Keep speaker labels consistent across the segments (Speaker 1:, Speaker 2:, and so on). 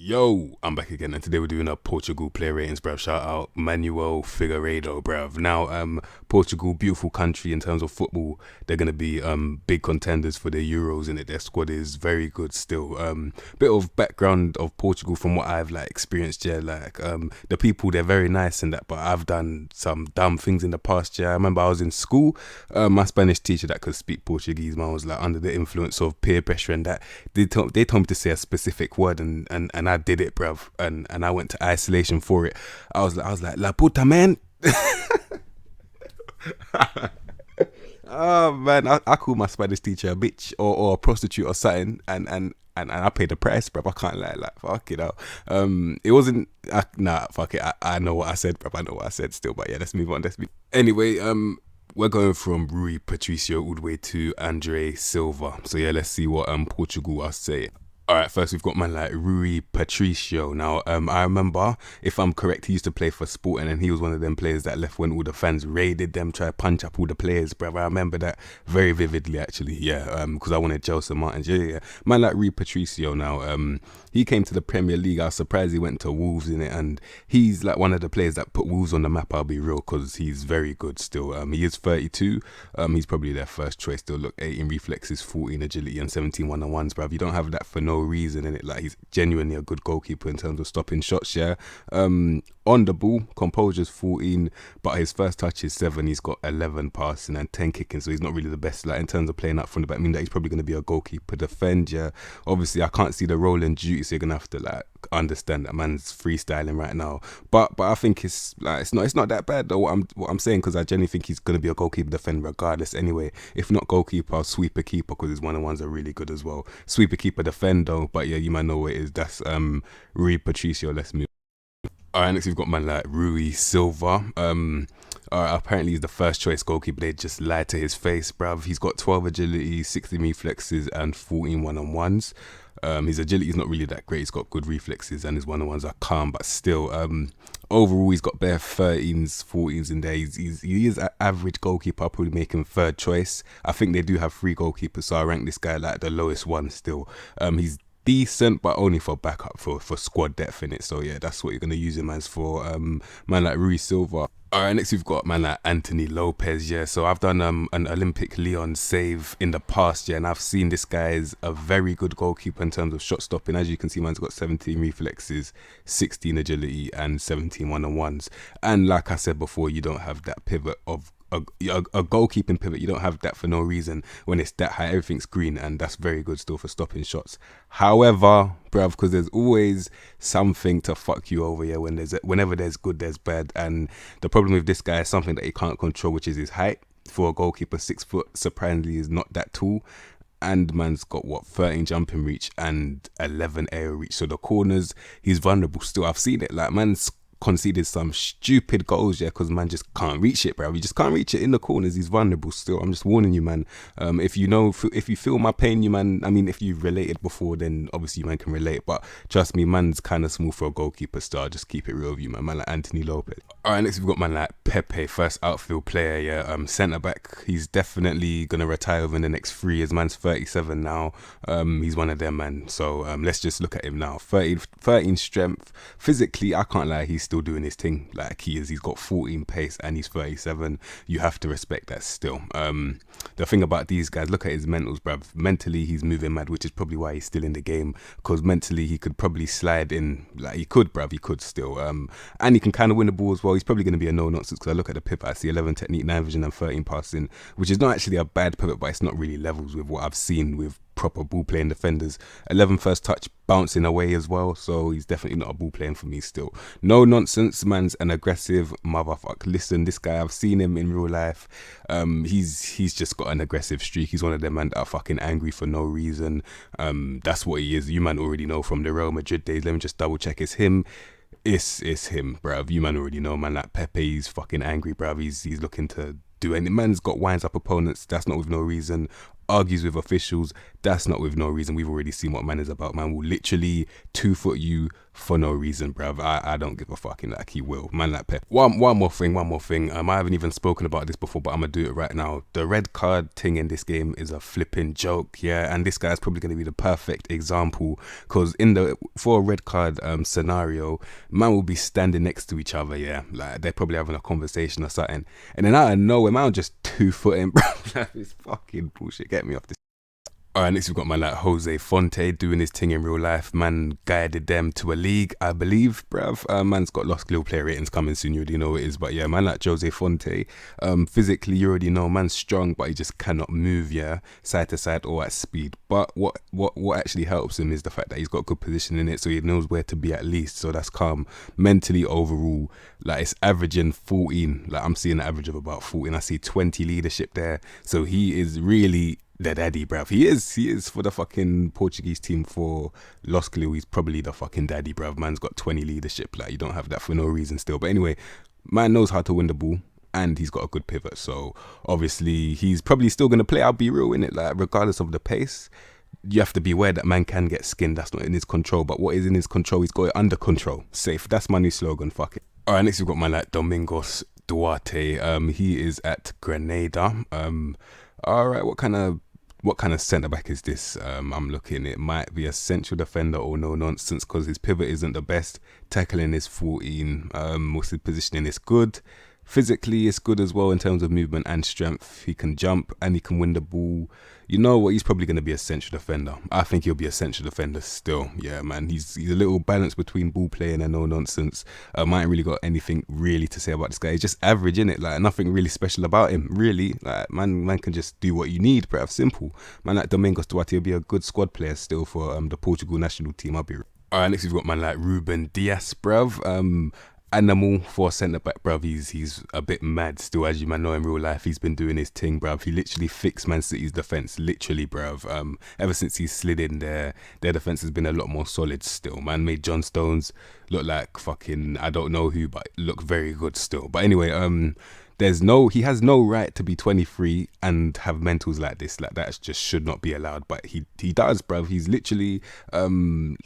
Speaker 1: Yo, I'm back again, and today we're doing a Portugal player ratings, bruv. Shout out Manuel Figueiredo, bruv. Now, Portugal, beautiful country in terms of football. They're gonna be big contenders for the Euros, in it. Their squad is very good still. Bit of background of Portugal from what I've experienced. Yeah, the people, they're very nice and that, but I've done some dumb things in the past. Yeah, I remember I was in school. My Spanish teacher that could speak Portuguese, man, was under the influence of peer pressure and that. They told me to say a specific word, and I did it, bruv, and I went to isolation for it. I was like, la puta, man. Oh man, I called my Spanish teacher a bitch or a prostitute or something, and I paid the price, bruv. I can't lie, fuck it out. It wasn't, nah, fuck it. I know what I said, bruv. I know what I said still, but yeah, let's move on. Anyway, we're going from Rui Patricio all the way to Andre Silva. So yeah, let's see what Portugal are saying. All right, first we've got man like Rui Patricio. Now, I remember, if I'm correct, he used to play for Sporting, and he was one of them players that left when all the fans raided them, try to punch up all the players, bruv. I remember that very vividly, actually. Yeah, because I wanted Chelsea Martins. Yeah. Man like Rui Patricio. Now, he came to the Premier League. I was surprised he went to Wolves in it, and he's like one of the players that put Wolves on the map. I'll be real, because he's very good still. He is 32. He's probably their first choice still. Look, 18 reflexes, 14 agility, and 17 one-on-ones, bruv. You don't have that for no reason in it. Like, he's genuinely a good goalkeeper in terms of stopping shots. Yeah, on the ball, composure's 14, but his first touch is 7. He's got 11 passing and 10 kicking, so he's not really the best in terms of playing up from the back. I mean that he's probably going to be a goalkeeper defend. Yeah, obviously I can't see the role in duty, so you're gonna have to understand that man's freestyling right now. But I think it's not that bad though. What I'm saying, because I genuinely think he's gonna be a goalkeeper defender regardless. Anyway, if not goalkeeper, I'll sweeper keeper, because his one-on-ones are really good as well. Sweeper keeper defender, but yeah, you might know what it is. That's Rui Patricio. Let's move. All right, next we've got man like Rui Silva. Apparently he's the first choice goalkeeper. They just lied to his face, bruv. He's got 12 agility, 16 reflexes, and 14 one-on-ones. His agility is not really that great. He's got good reflexes, and his one-on-ones are calm, but still, overall he's got bare 13s, 14s in there. He is an average goalkeeper. I'll probably make him third choice. I think they do have 3 goalkeepers, so I rank this guy like the lowest one still. He's decent, but only for backup, for squad depth in it. So yeah, that's what you're gonna use him as for man like Rui Silva. All right, next we've got man like Anthony Lopez. Yeah, so I've done an Olympic Lyon save in the past, yeah, and I've seen this guy is a very good goalkeeper in terms of shot stopping. As you can see, man's got 17 reflexes, 16 agility, and 17 one-on-ones. And like I said before, you don't have that pivot of a goalkeeping pivot. You don't have that for no reason. When it's that high, everything's green, and that's very good still for stopping shots. However, bruv, because there's always something to fuck you over. Yeah, whenever there's good, there's bad, and the problem with this guy is something that he can't control, which is his height. For a goalkeeper, 6 foot surprisingly is not that tall. And man's got 13 jumping reach and 11 aerial reach. So the corners, he's vulnerable still. I've seen it. Like, man's conceded some stupid goals, yeah, because man just can't reach it, bro. He just can't reach it in the corners. He's vulnerable still. I'm just warning you, man. If you feel my pain, you man. I mean, if you've related before, then obviously you man can relate. But trust me, man's kind of small for a goalkeeper star. Just keep it real with you, man. Man like Anthony Lopez. All right, next we've got man like Pepe, first outfield player. Yeah, centre back. He's definitely gonna retire within the next 3 years. Man's 37 now. He's one of them, man. So let's just look at him now. 13 strength. Physically, I can't lie, he's still doing his thing like he is. He's got 14 pace and he's 37. You have to respect that still. The thing about these guys, look at his mentals, bruv. Mentally, he's moving mad, which is probably why he's still in the game, because mentally he could probably slide in, like he could, bruv. He could still. And he can kind of win the ball as well. He's probably going to be a no-nonsense, because I look at the pivot, I see 11 technique, 9 vision, and 13 passing, which is not actually a bad pivot, but it's not really levels with what I've seen with proper ball playing defenders. 11 first touch, bouncing away as well, so he's definitely not a ball playing for me still. No nonsense, man's an aggressive motherfucker. Listen, this guy, I've seen him in real life. He's just got an aggressive streak. He's one of them man that are fucking angry for no reason. That's what he is. You man already know from the Real Madrid days. Let me just double check. It's him. It's him, bruv. You man already know, man. Like Pepe, he's fucking angry, bruv. He's looking to do anything. Man's got winds up opponents. That's not with no reason. argues with officials. That's not with no reason. We've already seen what man is about. Man will literally 2-foot you for no reason, bruv. I don't give a fucking like he will. Man like Pep. One more thing. I haven't even spoken about this before, but I'm gonna do it right now. The red card thing in this game is a flipping joke, yeah. And this guy's probably gonna be the perfect example, because for a red card scenario, man will be standing next to each other, yeah. Like they're probably having a conversation or something, and then out of nowhere, man will just 2-footing, bro. That is fucking bullshit. Get me off this. Alright, next we've got man like Jose Fonte doing his thing in real life. Man guided them to a league, I believe, bruv. Man's got lost skill player ratings coming soon, you already know it is. But yeah, man like Jose Fonte, physically you already know man's strong, but he just cannot move, yeah, side to side or at speed. But what actually helps him is the fact that he's got good position in it, so he knows where to be at least. So that's calm. Mentally overall, like it's averaging 14. Like I'm seeing an average of about 14. I see 20 leadership there. So he is really the daddy, bruv. He is for the fucking Portuguese team for Lost Clue. He's probably the fucking daddy, bruv. Man's got 20 leadership. Like, you don't have that for no reason still. But anyway, man knows how to win the ball, and he's got a good pivot. So obviously, he's probably still gonna play. I'll be real in it. Like, regardless of the pace, you have to be aware that man can get skinned. That's not in his control. But what is in his control, he's got it under control. Safe. That's my new slogan. Fuck it. All right, next we've got man like Domingos Duarte. He is at Grenada. All right, what kind of centre back is this? I'm looking. It might be a central defender or no nonsense, because his pivot isn't the best. Tackling is 14. What's his positioning? Is good. Physically, it's good as well in terms of movement and strength. He can jump and he can win the ball. You know what? He's probably going to be a central defender. I think he'll be a central defender still. Yeah, man. He's a little balance between ball playing and no nonsense. I ain't really got anything really to say about this guy. He's just average, innit? Like, nothing really special about him, really. Like, man can just do what you need, bro. Simple. Man like Domingos Duarte will be a good squad player still for the Portugal national team. I'll be real. All right, next we've got man like Ruben Dias, bruv. Animal for centre back, bruv. He's a bit mad still, as you man know in real life. He's been doing his thing, bruv. He literally fixed Man City's defence, literally, bruv. Ever since he slid in there, their defence has been a lot more solid still. Man made John Stones look like fucking I don't know who, but look very good still. But anyway, he has no right to be 23 and have mentals like this. Like, that just should not be allowed. But he does, bruv. He's literally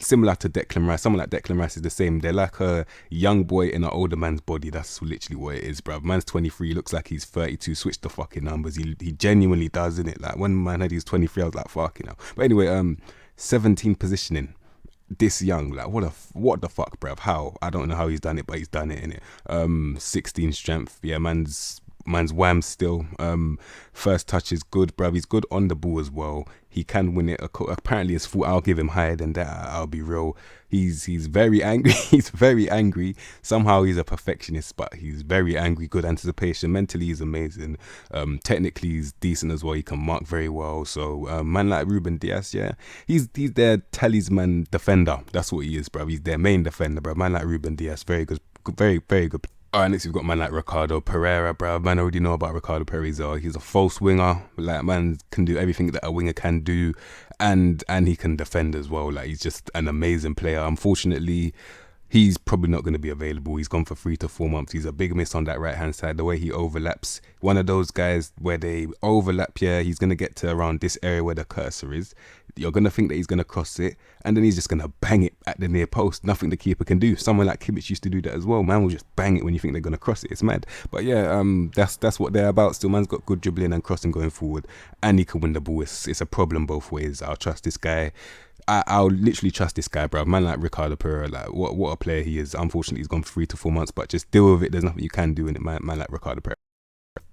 Speaker 1: similar to Declan Rice. Someone like Declan Rice is the same. They're like a young boy in an older man's body. That's literally what it is, bruv. Man's 23, looks like he's 32. Switch the fucking numbers. He genuinely does, innit? Like, when man had he's 23, I was like, fucking hell. But anyway, 17 positioning. This young, like what the fuck, bruv? How? I don't know how he's done it, but he's done it, innit? 16 strength. Yeah, man's wham still. First touch is good, bruv. He's good on the ball as well. He can win it. Apparently his foot, I'll give him higher than that. I'll be real. He's very angry. He's very angry. Somehow he's a perfectionist, but he's very angry. Good anticipation. Mentally he's amazing. Technically he's decent as well. He can mark very well. So man like Ruben Dias, yeah, he's their talisman defender. That's what he is, bruv. He's their main defender, bruv. Man like Ruben Dias, very good, very good. Alright, next we've got man like Ricardo Pereira, bruv. Man, I already know about Ricardo Pereira. He's a false winger. Like, man can do everything that a winger can do, and he can defend as well. Like, he's just an amazing player. Unfortunately, he's probably not going to be available. He's gone for 3 to 4 months. He's a big miss on that right hand side. The way he overlaps, one of those guys where they overlap, yeah, he's going to get to around this area where the cursor is. You're going to think that he's going to cross it, and then he's just going to bang it at the near post. Nothing the keeper can do. Someone like Kimmich used to do that as well. Man will just bang it when you think they're going to cross it. It's mad. But yeah, that's what they're about. Still, man's got good dribbling and crossing going forward, and he can win the ball. It's a problem both ways. I'll trust this guy. I'll literally trust this guy, bro. Man like Ricardo Pereira, like what a player he is. Unfortunately, he's gone for 3 to 4 months, but just deal with it. There's nothing you can do in it, man like Ricardo Pereira.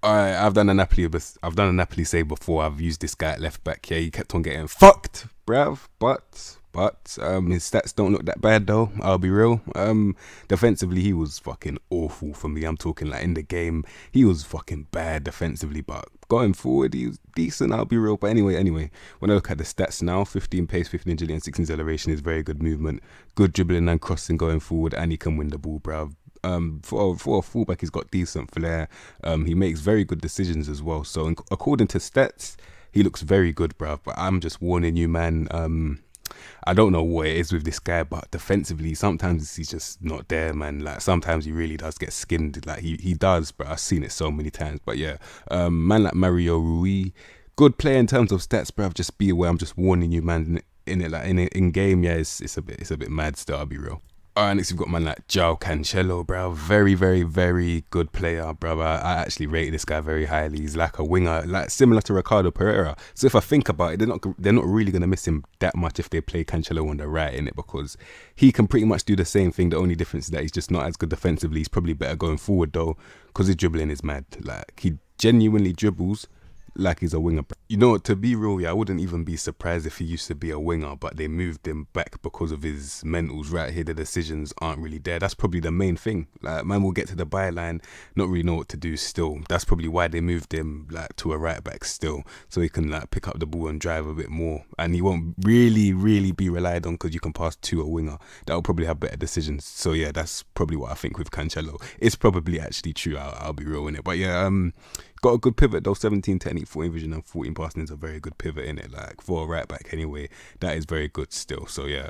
Speaker 1: Alright, I've done a Napoli save before. I've used this guy at left back. Yeah, he kept on getting fucked, bruv. But his stats don't look that bad though. I'll be real. Defensively, he was fucking awful for me. I'm talking like in the game, he was fucking bad defensively. But going forward, he was decent. I'll be real. But anyway, when I look at the stats now, 15 pace, 15 agility, and 16 acceleration is very good movement, good dribbling and crossing going forward, and he can win the ball, bruv. For a fullback, he's got decent flair. He makes very good decisions as well. So according to stats, he looks very good, bruv. But I'm just warning you, man. I don't know what it is with this guy, but defensively, sometimes he's just not there, man. Like, sometimes he really does get skinned. Like, he does, but I've seen it so many times. But yeah, man like Mario Rui Good player in terms of stats, bruv. Just be aware. I'm just warning you, man. In it, like in game, yeah, it's a bit mad still. I'll be real. Alright, next we've got man like Gio Cancelo, bro. Very, very, very good player, bro. I actually rate this guy very highly. He's like a winger, like similar to Ricardo Pereira. So if I think about it, they're not really gonna miss him that much if they play Cancelo on the right in it, because he can pretty much do the same thing. The only difference is that he's just not as good defensively. He's probably better going forward though, because his dribbling is mad. Like he genuinely dribbles like he's a winger. You know, to be real, yeah, I wouldn't even be surprised if he used to be a winger, but they moved him back because of his mentals. Right here, the decisions aren't really there. That's probably the main thing. Like, man will get to the byline, not really know what to do still. That's probably why they moved him like to a right back still, so he can like pick up the ball and drive a bit more, and he won't really be relied on because you can pass to a winger that will probably have better decisions. So yeah, that's probably what I think with Cancelo. It's probably actually true. I'll be real in it, but yeah, got a good pivot though. 17 technique, 14 vision, and 14 passing is a very good pivot in it. Like for a right back anyway, that is very good still. So yeah,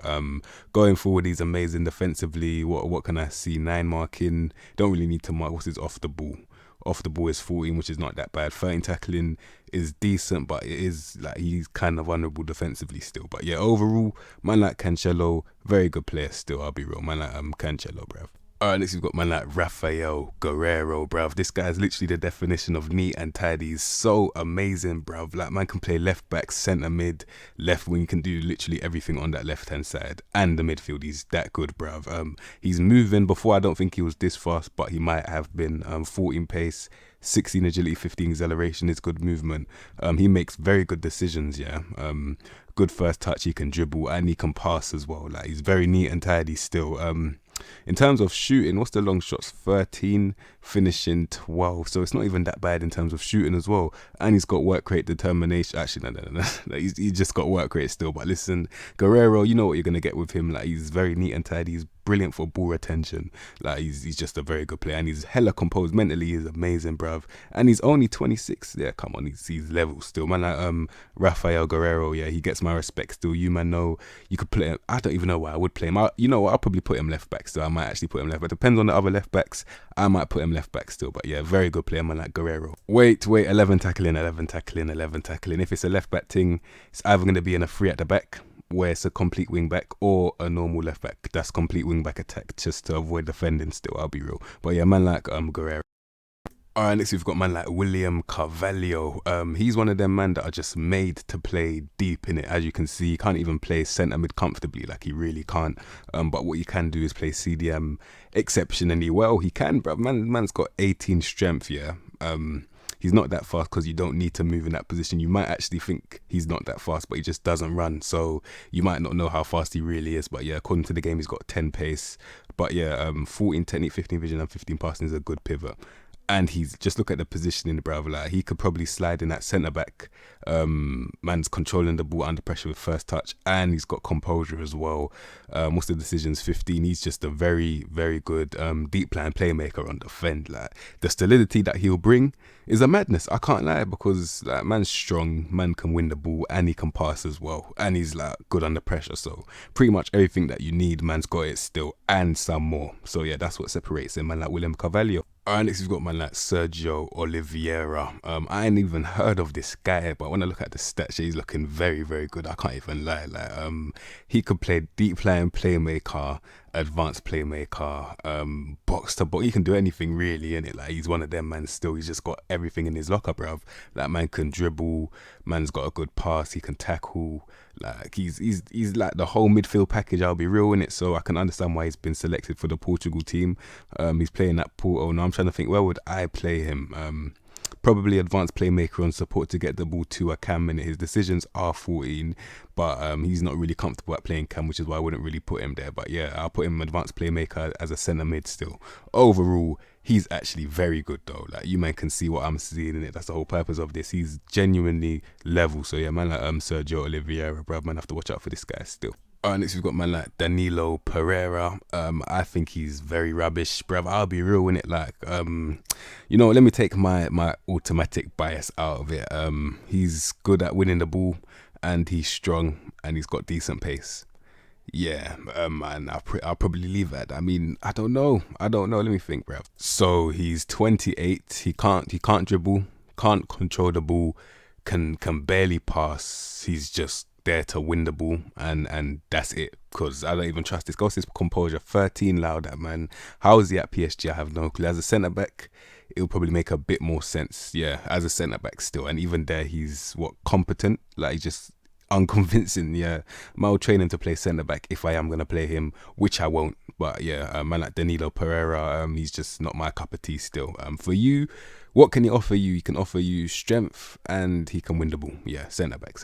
Speaker 1: going forward, he's amazing defensively. What can I see? 9 marking. Don't really need to mark. What's his off the ball? Off the ball is 14, which is not that bad. 13 tackling is decent, but it is like he's kind of vulnerable defensively still. But yeah, overall, man like Cancelo, very good player still. I'll be real, man like Cancelo, bruv. Alright, next we've got man like Raphael Guerrero, bruv. This guy is literally the definition of neat and tidy. He's so amazing, bruv. Like, man can play left back, centre mid, left wing. He can do literally everything on that left hand side and the midfield. He's that good, bruv. He's moving. Before, I don't think he was this fast, but he might have been. 14 pace, 16 agility, 15 acceleration is good movement. He makes very good decisions, yeah. Good first touch. He can dribble and he can pass as well. Like, he's very neat and tidy still. In terms of shooting, what's the long shots? 13, finishing 12. So it's not even that bad in terms of shooting as well. And he's got work rate, determination. Actually, no. He's just got work rate still. But listen, Guerrero, you know what you're going to get with him. Like, he's very neat and tidy. He's brilliant for ball retention. Like, he's just a very good player. And he's hella composed. Mentally, he's amazing, bruv. And he's only 26. Yeah, come on. He's level still. Man, like Raphael Guerrero, yeah, he gets my respect still. You, man, know you could play him. I don't even know why I would play him. You know what? I'll probably put him left back still. I might actually put him left back. Depends on the other left backs. I might put him left back still. But yeah, very good player, man, like Guerrero. Wait. 11 tackling. If it's a left back thing, it's either going to be in a 3 at the back, where it's a complete wing back, or a normal left back that's complete wing back attack, just to avoid defending still. I'll be real. But yeah, man like Guerrero. Alright, next we've got man like William Carvalho. He's one of them man that are just made to play deep in it. As you can see, he can't even play centre mid comfortably, like he really can't. But what he can do is play CDM exceptionally well. He can, bro. Man's got 18 strength, yeah. He's not that fast because you don't need to move in that position. You might actually think he's not that fast, but he just doesn't run. So you might not know how fast he really is. But yeah, according to the game, he's got 10 pace. But yeah, 14 technique, 15 vision, and 15 passing is a good pivot. And he's just look at the positioning, bruv. Like, he could probably slide in that centre back. Man's controlling the ball under pressure with first touch, and he's got composure as well. What's the decisions? 15. He's just a very, very good deep line playmaker on the defend. Like, the solidity that he'll bring is a madness. I can't lie, because like, man's strong, man can win the ball, and he can pass as well, and he's like good under pressure. So pretty much everything that you need, man's got it still, and some more. So yeah, that's what separates him, man, like William Carvalho. Alright, next we've got man like Sergio Oliveira. I ain't even heard of this guy, but when I look at the stats, he's looking very, very good. I can't even lie. Like, he could play deep line playmaker, advanced playmaker, box to box. He can do anything really, innit? Like, he's one of them, man. Still, he's just got everything in his locker, bruv. That man can dribble. Man's got a good pass. He can tackle. Like, he's like the whole midfield package. I'll be real in it, so I can understand why he's been selected for the Portugal team. He's playing at Porto. Now I'm trying to think, where would I play him? Probably advanced playmaker on support to get the ball to a cam minute. His decisions are 14, but he's not really comfortable at playing cam, which is why I wouldn't really put him there. But yeah, I'll put him advanced playmaker as a centre mid still. Overall, he's actually very good though. Like, you man can see what I'm seeing in it. That's the whole purpose of this. He's genuinely level. So yeah, man, like Sergio Oliveira, bruv, man, have to watch out for this guy still. Next we've got man like Danilo Pereira. I think he's very rubbish, bruv. I'll be real in it. Like, you know, let me take my automatic bias out of it. He's good at winning the ball, and he's strong, and he's got decent pace. Yeah, and I'll probably leave it. I mean, I don't know. Let me think, bruv. So he's 28. He can't dribble, can't control the ball, can barely pass. He's just there to win the ball, and that's it. Because I don't even trust this. Goes his composure. 13 loud, that man. How is he at PSG? I have no clue. As a centre back, it'll probably make a bit more sense. Yeah, as a centre back still, and even there, he's competent. Like, he's just unconvincing. Yeah, Mal training to play centre back if I am gonna play him, which I won't. But yeah, man like Danilo Pereira, he's just not my cup of tea still. For you, what can he offer you? He can offer you strength and he can win the ball. Yeah, centre backs.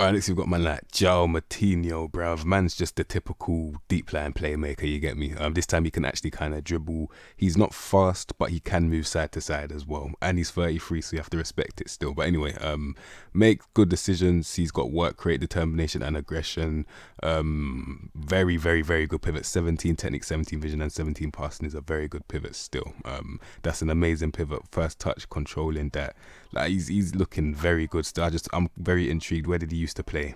Speaker 1: Alright, next we've got man like Gio Moutinho, bruv. Man's just the typical deep line playmaker, you get me? This time he can actually kind of dribble. He's not fast, but he can move side to side as well. And he's 33, so you have to respect it still. But anyway, make good decisions. He's got work rate, determination, and aggression. Very, very, very good pivot. 17 technique, 17 vision, and 17 passing is a very good pivot still. That's an amazing pivot. First touch, controlling that. Like, he's looking very good still. I'm very intrigued. Where did he used to play?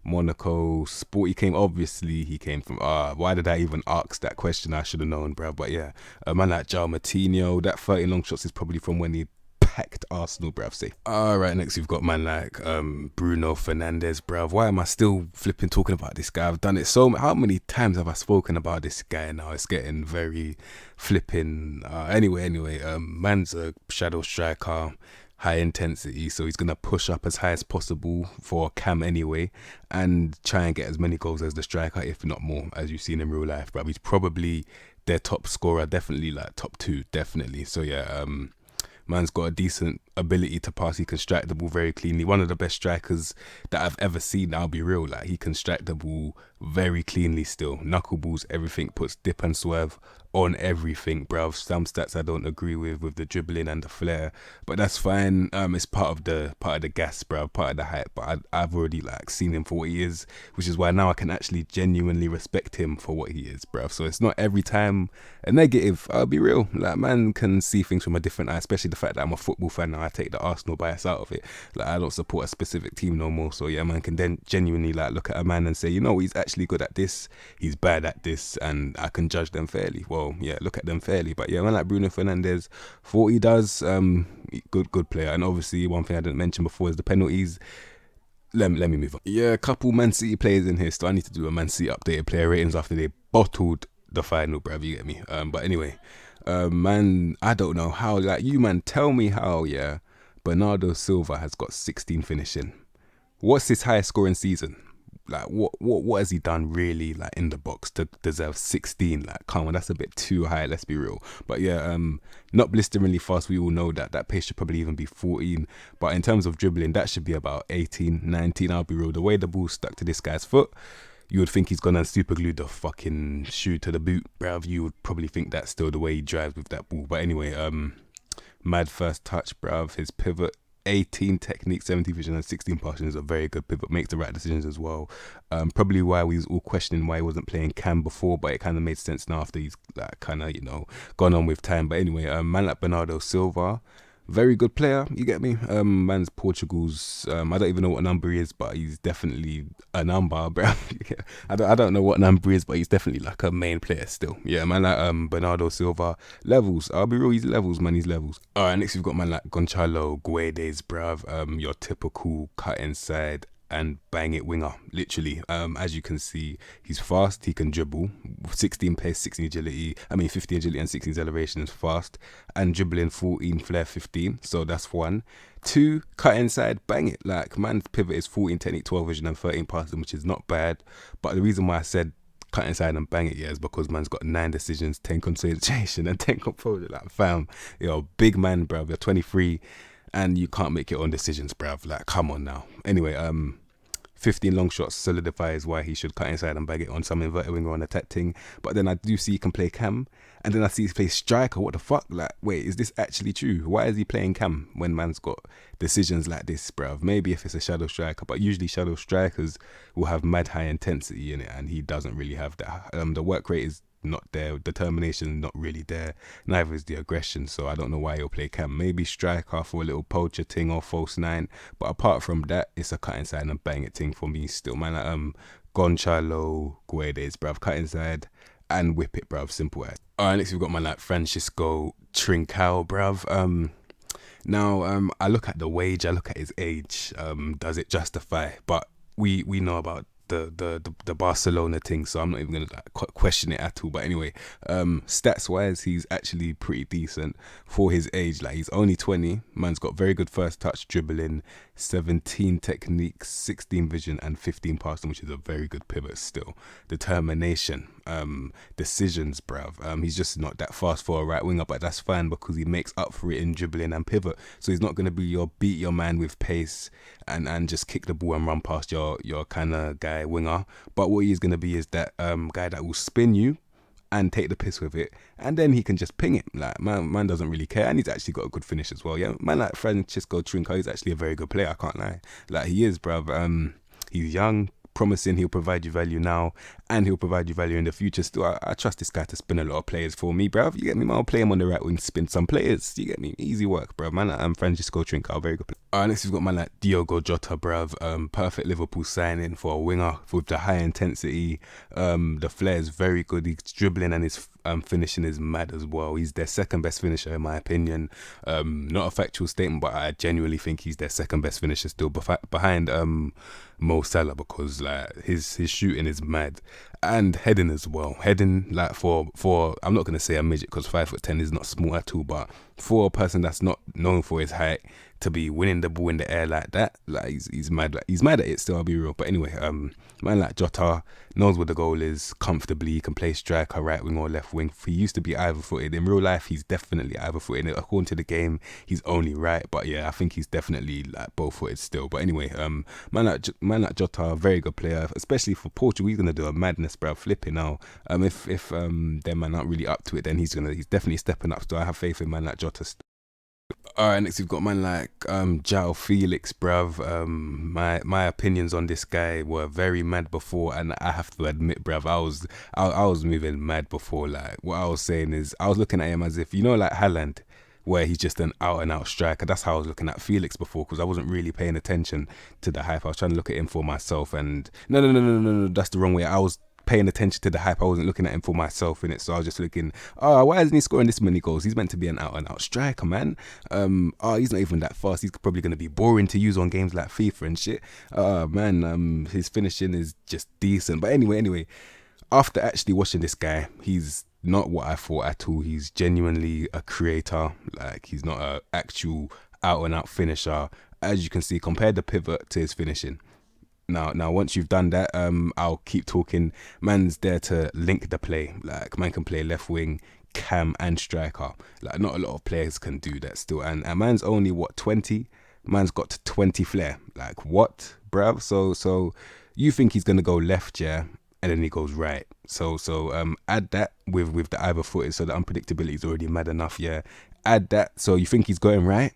Speaker 1: Monaco, Sport. He came from. Why did I even ask that question? I should have known, bro. But yeah, a man like Gio Moutinho, that 30 long shots is probably from when he packed Arsenal, bruv. Safe. Alright, next we've got man like Bruno Fernandez, bruv. Why am I still flipping talking about this guy? I've done it so how many times have I spoken about this guy now? It's getting very flipping. Anyway, man's a shadow striker, high intensity, so he's gonna push up as high as possible for Cam anyway, and try and get as many goals as the striker, if not more, as you've seen in real life, bruv. He's probably their top scorer, definitely like top 2, definitely. So yeah, man's got a decent ability to pass. He can strike the ball very cleanly. One of the best strikers that I've ever seen. I'll be real. Like, he can strike the ball very cleanly still. Knuckleballs, everything. Puts dip and swerve on everything, bruv. Some stats I don't agree with the dribbling and the flair, but that's fine. It's part of the gas, bruv, part of the hype. But I've already like seen him for what he is, which is why now I can actually genuinely respect him for what he is, bruv. So it's not every time a negative. I'll be real. Like, man can see things from a different eye, especially the fact that I'm a football fan now. I take the Arsenal bias out of it. Like, I don't support a specific team no more. So yeah, man can then genuinely like look at a man and say, you know, he's actually good at this, he's bad at this, and I can judge them fairly. Well, yeah, look at them fairly. But yeah, man like Bruno Fernandez, for what he does, good player. And obviously, one thing I didn't mention before is the penalties. Let me move on. Yeah, a couple Man City players in here, so I need to do a Man City updated player ratings after they bottled the final, bruv, you get me? But anyway, man, I don't know how, like, you, man, tell me how, yeah, Bernardo Silva has got 16 finishing. What's his highest scoring season? Like, what has he done really, like, in the box to deserve 16? Like, come on, that's a bit too high, let's be real. But yeah, not blisteringly fast. We all know that pace should probably even be 14. But in terms of dribbling, that should be about 18, 19. I'll be real. The way the ball stuck to this guy's foot, you would think he's gonna super glue the fucking shoe to the boot, bruv. You would probably think that's still the way he drives with that ball. But anyway, mad first touch, bruv. His pivot, 18 technique, 17 vision, and 16 passing is a very good pivot. Makes the right decisions as well. Probably why we was all questioning why he wasn't playing Cam before, but it kind of made sense now after he's like kind of, you know, gone on with time. But anyway, man like Bernardo Silva, very good player, you get me? Man's Portugal's, I don't even know what number he is, but he's definitely a number, bro. I don't know what number he is, but he's definitely like a main player still. Yeah, man like Bernardo Silva, levels. I'll be real, he's levels, man, he's levels. Alright, next we've got man like Goncalo, Guerrez, bruv. Your typical cut inside and bang it winger, literally. As you can see, he's fast, he can dribble, 16 pace, 15 agility and 16 acceleration is fast, and dribbling 14, flair 15, so that's 1. 2, cut inside, bang it. Like, man's pivot is 14 technique, 12 vision and 13 passing, which is not bad. But the reason why I said cut inside and bang it, yeah, is because man's got 9 decisions, 10 concentration and 10 composure. Like, fam, you're a big man, bruv. You're 23 and you can't make your own decisions, bruv. Like, come on now. Anyway, 15 long shots solidifies why he should cut inside and bag it on some inverted winger on attack thing. But then I do see he can play Cam, and then I see he play striker. What the fuck? Like, wait, is this actually true? Why is he playing Cam when man's got decisions like this, bruv? Maybe if it's a shadow striker, but usually shadow strikers will have mad high intensity in it, and he doesn't really have that. The work rate is not there, determination not really there, neither is the aggression. So I don't know why he'll play Cam. Maybe striker for a little poacher thing or false 9, but apart from that, it's a cut inside and bang it thing for me still, man. Like, Goncalo, Guerrez, bruv, cut inside and whip it, bruv, simple as. Alright, next we've got man like Francisco Trincao, bruv. Now, I look at the wage, I look at his age. Does it justify? But we know about the Barcelona thing, so I'm not even gonna like question it at all. But anyway, stats wise, he's actually pretty decent for his age. Like he's only 20. Man's got very good first touch, dribbling, 17 technique, 16 vision, and 15 passing, which is a very good pivot still. Determination, decisions, bruv. He's just not that fast for a right winger, but that's fine because he makes up for it in dribbling and pivot. So he's not gonna be your beat your man with pace and just kick the ball and run past your kind of guy winger. But what he's gonna be is that guy that will spin you and take the piss with it, and then he can just ping it. Like man doesn't really care, and he's actually got a good finish as well. Yeah, man like Francisco Trinco, he's actually a very good player. I can't lie, like he is, bruv. He's young, promising. He'll provide you value now, and he'll provide you value in the future. Still, I trust this guy to spin a lot of players for me, bruv. You get me? I'll play him on the right wing, spin some players. You get me? Easy work, bruv. Man, I'm Francisco Trinco, very good player. Next we've got man like Diogo Jota, bruv. Perfect Liverpool signing for a winger with the high intensity. The flair is very good. He's dribbling and his finishing is mad as well. He's their second best finisher in my opinion. Not a factual statement, but I genuinely think he's their second best finisher still behind Mo Salah, because like his shooting is mad, and heading as well. Heading like for I'm not gonna say a midget because 5'10" is not small at all, but for a person that's not known for his height to be winning the ball in the air like that, like he's mad. Like, he's mad at it still. I'll be real. But anyway, man like Jota knows where the goal is comfortably. He can play striker, right wing or left wing. He used to be either footed. In real life, he's definitely either footed. According to the game, he's only right. But yeah, I think he's definitely like both footed still. But anyway, man like Jota, very good player, especially for Portugal. He's gonna do a madness, bro. Flipping now. If them man aren't really up to it, then he's definitely stepping up. So I have faith in man like Jota. Alright, next we've got man like João Felix, bruv. My opinions on this guy were very mad before, and I have to admit, bruv, I was moving mad before. Like what I was saying is, I was looking at him as if, you know, like Haaland, where he's just an out and out striker. That's how I was looking at Felix before, because I wasn't really paying attention to the hype. I was trying to look at him for myself, and no, that's the wrong way. I was paying attention to the hype. I wasn't looking at him for myself in it. So I was just looking, why isn't he scoring this many goals? He's meant to be an out and out striker, man. He's not even that fast. He's probably going to be boring to use on games like FIFA and shit. Man, his finishing is just decent. But anyway, after actually watching this guy, he's not what I thought at all. He's genuinely a creator. Like, he's not an actual out and out finisher. As you can see, compare the pivot to his finishing. Now, once you've done that, I'll keep talking. Man's there to link the play. Like, man can play left wing, cam, and striker. Like, not a lot of players can do that still. And man's only, 20? Man's got 20 flair. Like, what, bruv? So you think he's going to go left, yeah? And then he goes right. So add that with the either footed, so the unpredictability is already mad enough, yeah? Add that, so you think he's going right?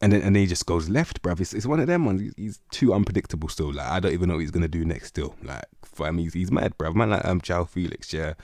Speaker 1: And then he just goes left, bruv. It's one of them ones. He's too unpredictable still. Like, I don't even know what he's gonna do next still. Like, for him, he's mad, bruv. Man like João Felix, yeah.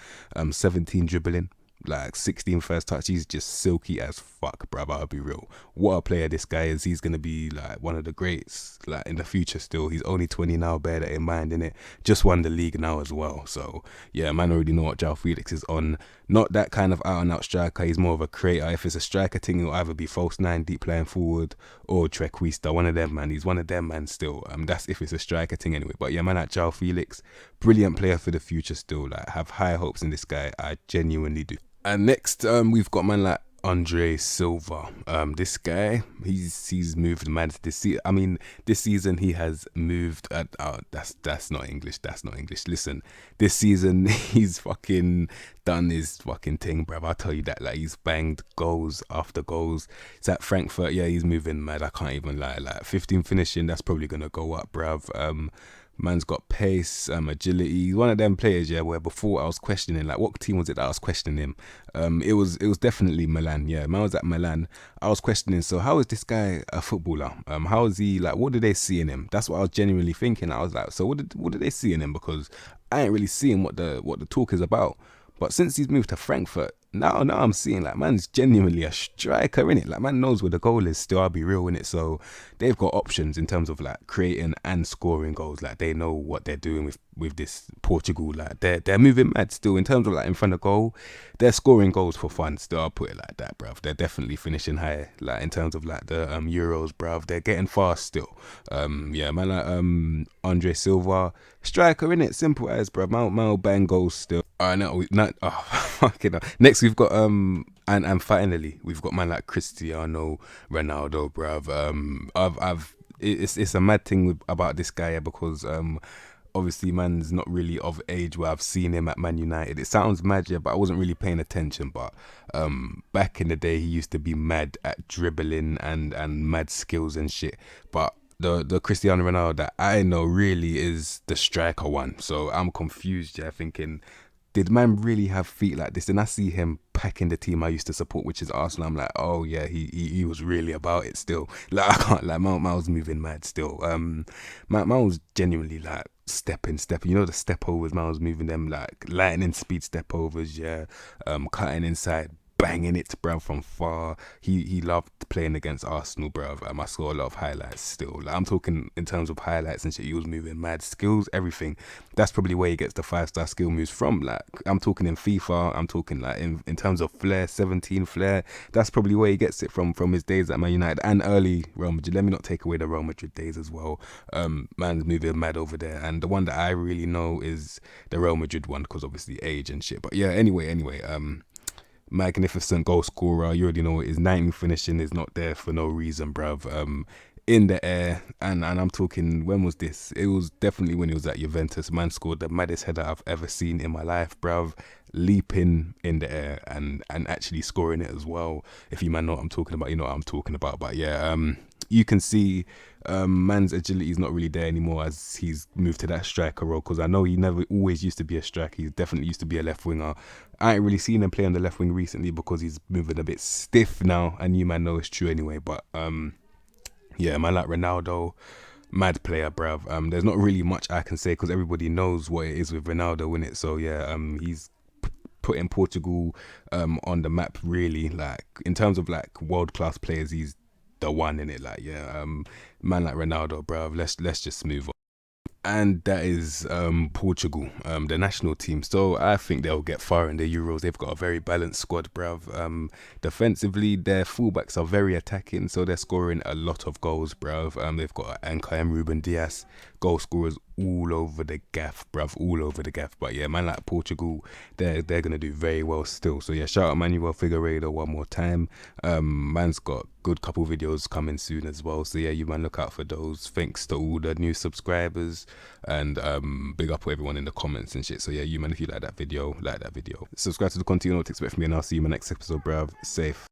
Speaker 1: 17 dribbling, like 16 first touch. He's just silky as fuck, bruv. I'll be real. What a player this guy is. He's gonna be like one of the greats, like in the future still. He's only 20 now, bear that in mind, innit? Just won the league now as well. So yeah, man already know what João Felix is on. Not that kind of out and out striker. He's more of a creator. If it's a striker thing, it'll either be false nine, deep playing forward, or Trequista. One of them, man. He's one of them, man. Still, that's if it's a striker thing anyway. But yeah, man, like João Felix, brilliant player for the future. Still, like, have high hopes in this guy. I genuinely do. And next, we've got man like Andre Silva. This guy, he's moved mad this season. I mean, this season he has moved at that's not English. Listen, this season he's fucking done his fucking thing, bruv. I'll tell you that. Like, he's banged goals after goals. It's at Frankfurt, yeah, he's moving mad. I can't even lie. Like, 15 finishing, that's probably gonna go up, bruv. Man's got pace, agility. He's one of them players, yeah, where before I was questioning, like, what team was it that I was questioning him? It was definitely Milan, yeah. Man was at Milan. I was questioning, so how is this guy a footballer? How is he, like, what did they see in him? That's what I was genuinely thinking. I was like, so what did they see in him? Because I ain't really seeing what the talk is about. But since he's moved to Frankfurt, Now I'm seeing like man's genuinely a striker in it. Like man knows where the goal is. Still, I'll be real in it. So they've got options in terms of like creating and scoring goals. Like they know what they're doing with this Portugal. Like they're moving mad still in terms of like in front of goal. They're scoring goals for fun. Still, I'll put it like that, bruv. They're definitely finishing high. Like in terms of like the Euros, bruv. They're getting fast still. Yeah, man. Like Andre Silva, striker in it. Simple as, bruv. Man will bang goals still. No, not. Oh, fucking hell. Next, we've got and finally we've got man like Cristiano Ronaldo, bruv. It's a mad thing about this guy, yeah, because obviously man's not really of age where I've seen him at Man United. It sounds mad, yeah, but I wasn't really paying attention. But back in the day, he used to be mad at dribbling and mad skills and shit. But the Cristiano Ronaldo that I know really is the striker one. So I'm confused, yeah, thinking, did man really have feet like this? And I see him packing the team I used to support, which is Arsenal. I'm like, oh yeah, he was really about it still. Like I can't like man was moving mad still. Man was genuinely like stepping. You know the step overs, man was moving them like lightning speed step overs, yeah. Cutting inside, banging it, bruv, from far. He loved playing against Arsenal, bruv. I saw a lot of highlights still. Like I'm talking in terms of highlights and shit. He was moving mad, skills, everything. That's probably where he gets the 5-star skill moves from. Like I'm talking in FIFA. I'm talking like in terms of flair, 17 flair. That's probably where he gets it from his days at Man United and early Real Madrid. Let me not take away the Real Madrid days as well. Man's moving mad over there. And the one that I really know is the Real Madrid one because obviously age and shit. But yeah, anyway. Magnificent goal scorer. You already know his 90 finishing is not there for no reason, bruv. In the air, and I'm talking, when was this? It was definitely when he was at Juventus. Man scored the maddest header I've ever seen in my life, bruv. Leaping in the air and actually scoring it as well. If you man know what I'm talking about, you know what I'm talking about. But yeah, you can see man's agility is not really there anymore as he's moved to that striker role, because I know he never always used to be a striker. He definitely used to be a left winger. I ain't really seen him play on the left wing recently because he's moving a bit stiff now, and you man know it's true anyway. But yeah, man like Ronaldo, mad player, bruv. There's not really much I can say because everybody knows what it is with Ronaldo, innit? So yeah, he's putting Portugal on the map, really. Like in terms of like world class players, he's the one in it. Like yeah, man like Ronaldo, bruv. Let's just move on. And that is Portugal, the national team. So I think they'll get far in the Euros. They've got a very balanced squad, bruv. Defensively, their fullbacks are very attacking, so they're scoring a lot of goals, bruv. They've got Anka and Ruben Diaz, goal scorers all over the gaff, bruv, all over the gaff. But yeah, man like Portugal, they're gonna do very well still. So yeah, shout out Manuel Figueiredo one more time. Man's got good couple videos coming soon as well. So yeah, you man look out for those. Thanks to all the new subscribers, and big up to everyone in the comments and shit. So yeah, you man, if you like that video, subscribe to the content, you know what to expect from me, and I'll see you in my next episode, bruv. Safe.